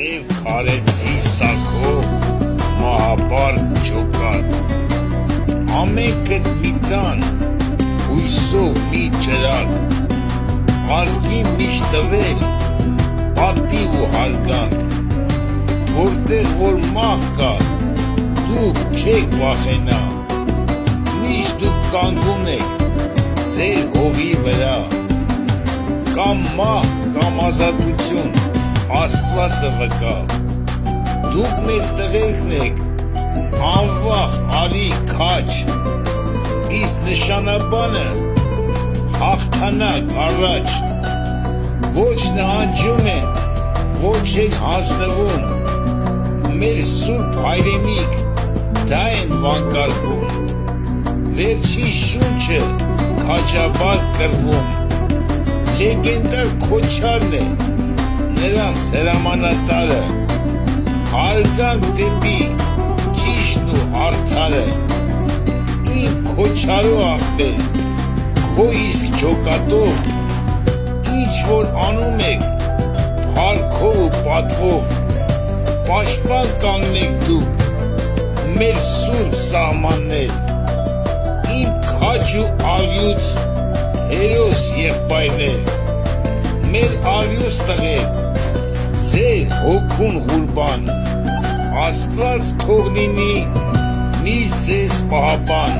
Ձև քարեցի սաքով մահաբար ջոկատ ամենքդ մի տան հույսով մի ճրակ ազգի միշտ տվել պատիվ ու հարգանք որտեղ որ մահ կա դուք չեք վախենա միշտ դուք կանգուն եք ձեր հողի վրա կամ մահ կամ ազատություն Աստվածը վկա դուք մեր տղերքն եք անվախ արի քաչ իսկ նշանաբանը հաղթանակ առաջ ոչ նահանջում են ոչ են հանձնվում մեր սուրբ հայրենիք դա են վանկարկում վերջի շունչը քաջաբար կռվում լեգենդար Քոչարն է նրանց հրամանատարը հարգանք դեպի ճիշտն ու արդարը իմ Քոչարու աղբեր քո իսկ ջոկատով ինչ որ անում եք փառքով ու պատվով պաշտպան կանգնեք դուք մեր սուրբ սահմաններ իմ քաջ ու արյուծ հերոս եղբայրներ մեր արյուծ տղեր ձեր հոգուն ղուրբան Աստված թող լինի միշտ ձեզ պահապան